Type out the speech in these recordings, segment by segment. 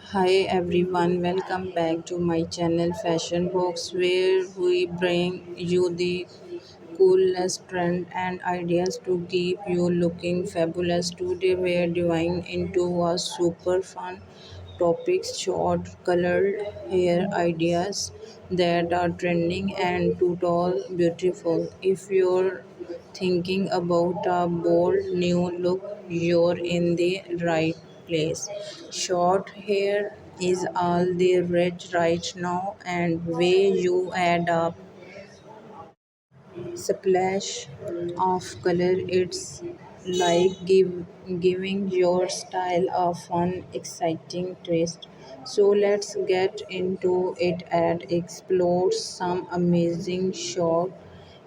Hi everyone, welcome back to my channel Fashion Box where we bring you the coolest trend and ideas to keep you looking fabulous. Today we are diving into a super fun topic, short colored hair ideas that are trending and total beautiful. If you're thinking about a bold new look, you're in the right place. Short hair is all the rage right now, and way you add up splash of color, it's like giving your style a fun exciting twist. So let's get into it and explore some amazing short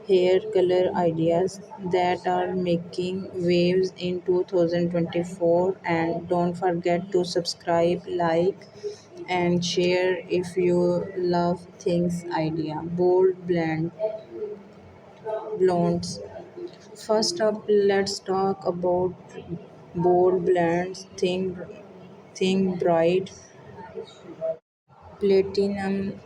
hair color ideas that are making waves in 2024. And don't forget to subscribe, like, and share if you love things idea. Bold blondes. First up, let's talk about bold blends. Think bright platinum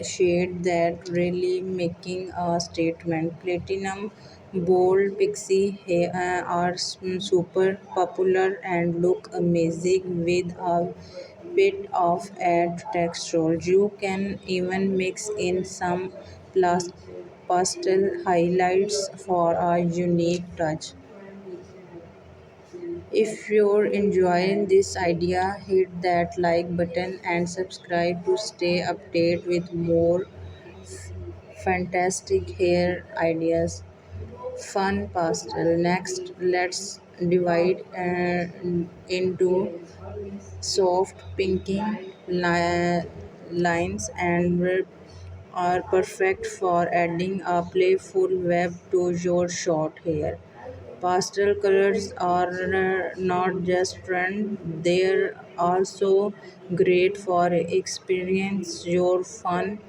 shade that really making a statement. Platinum bold pixie hair are super popular and look amazing with a bit of add texture. You can even mix in some pastel highlights for a unique touch. If you're enjoying this idea, hit that like button and subscribe to stay updated with more fantastic hair ideas. Fun pastel. Next, let's divide into soft pinking lines and are perfect for adding a playful web to your short hair. Pastel colors are not just trend, they're also great for experience your fun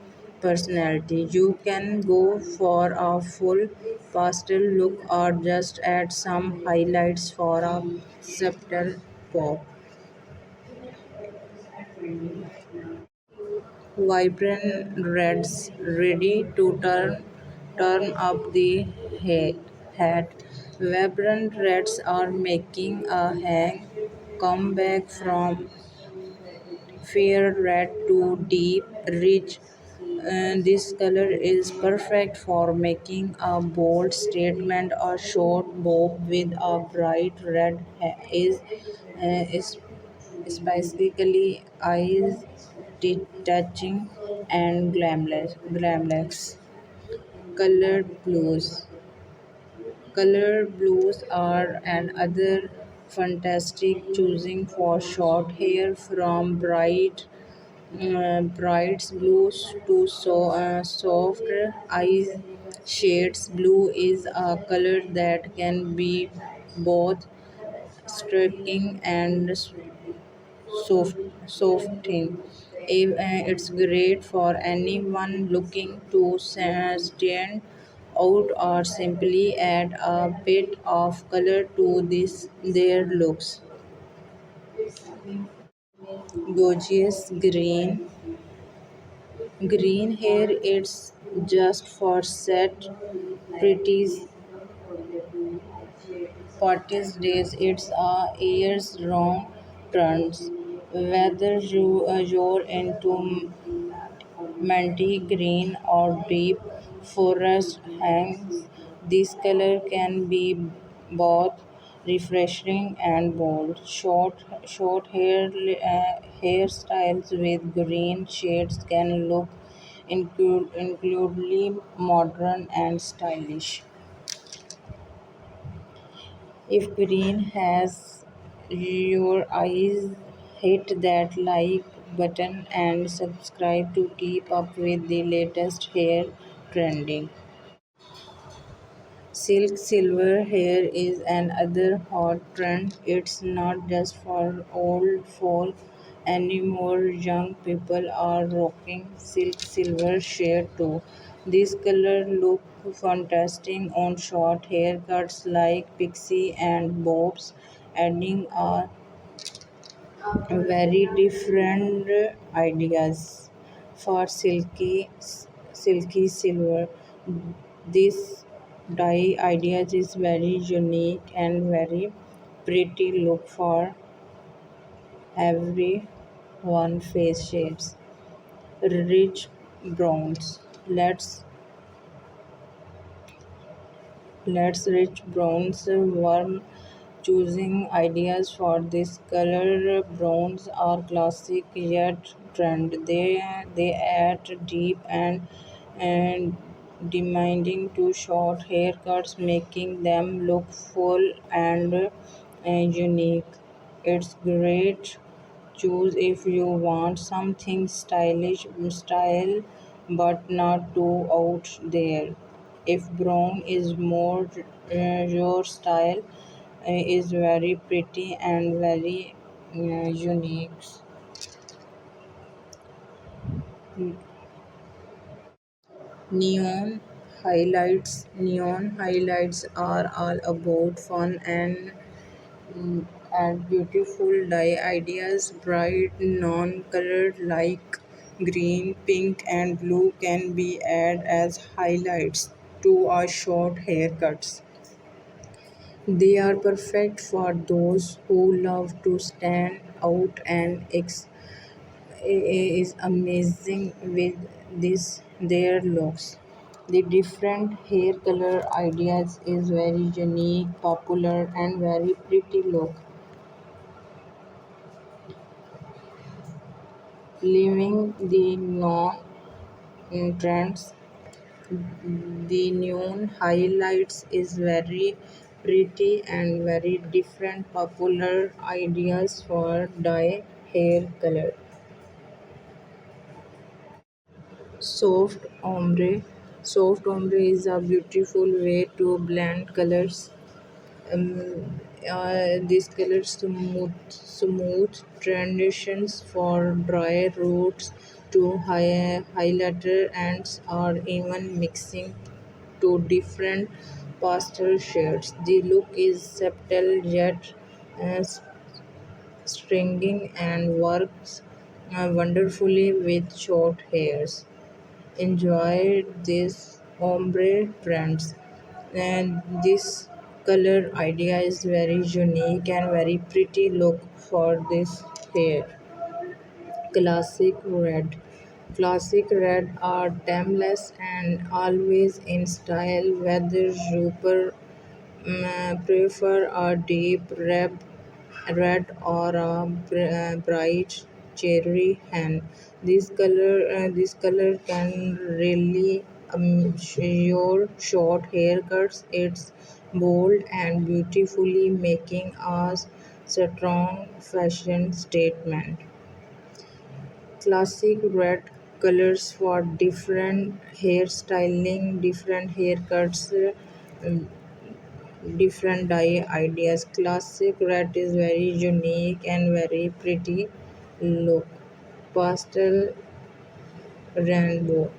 personality. You can go for a full pastel look or just add some highlights for a subtle pop. Vibrant reds ready to turn up the hat. Vibrant reds are making a hang comeback from fair red to deep rich. This color is perfect for making a bold statement. A short bob with a bright red is specifically eyes touching and glamorous. Colored blues. Colored blues are another fantastic choosing for short hair from bright blues to soft eyes shades. Blue is a color that can be both striking and softening. It's great for anyone looking to stand out or simply add a bit of color to this their looks. Gorgeous green hair, it's just for set pretty parties days. It's a years round turns. Whether you're into minty green or deep forest hangs, this color can be both refreshing and bold. Short hairstyles with green shades can look incredibly modern and stylish. If green has your eyes, hit that like button and subscribe to keep up with the latest hair trending. Silk silver hair is another hot trend. It's not just for old folk anymore. Young people are rocking silk silver shade too. This color look fantastic on short haircuts like pixie and bobs, adding a very different ideas for silky silver. This dye ideas is very unique and very pretty look for every one face shades. Rich browns. Let's rich browns warm choosing ideas for this color. Browns are classic yet trend. They add deep and demanding to short haircuts, making them look full and unique. It's great choose if you want something stylish style but not too out there. If brown is more your style, is very pretty and very unique. Neon highlights are all about fun and beautiful dye ideas. Bright non-colored like green, pink, and blue can be added as highlights to our short haircuts. They are perfect for those who love to stand out and is amazing with this their looks. The different hair color ideas is very unique, popular, and very pretty look. Leaving the non trends, the neon highlights is very pretty and very different popular ideas for dye hair color. Soft ombre. Soft ombre is a beautiful way to blend colors. These colors smooth transitions for dry roots to highlighter ends or even mixing to different pastel shades. The look is subtle yet uh, stringing and works wonderfully with short hairs. Enjoyed this ombre trends, and this color idea is very unique and very pretty look for this hair. Classic red are timeless and always in style, whether you prefer a deep red or a bright cherry hen. This color can really your short haircuts. It's bold and beautifully making a strong fashion statement. Classic red colors for different hairstyling, different haircuts, um, different dye ideas. Classic red is very unique and very pretty look. Pastel rainbow.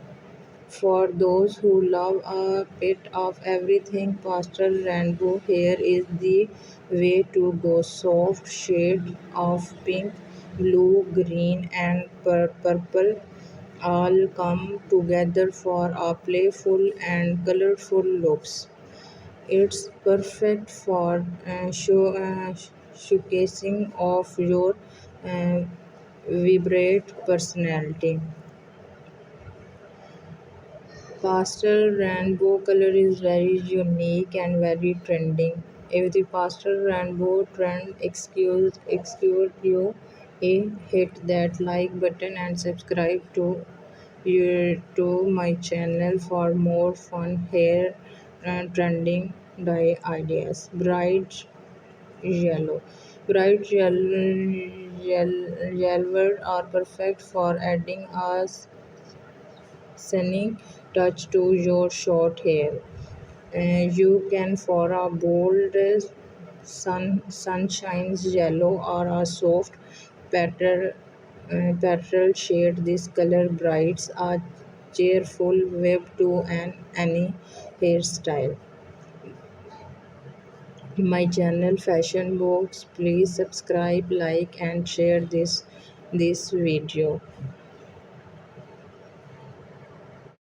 For those who love a bit of everything, pastel rainbow hair is the way to go. Soft shade of pink, blue, green, and purple all come together for a playful and colorful looks. It's perfect for showcasing of your uh, vibrant personality. Pastel rainbow color is very unique and very trending. If the pastel rainbow trend excuse you, hit that like button and subscribe to my channel for more fun hair trending dye ideas. Yellow. Bright yellow are perfect for adding a sunny touch to your short hair. You can for a bold sunshine yellow or a soft petrol shade. This color brights a cheerful wave to any hairstyle. my channel Fashion Box. Please subscribe, like and share this video.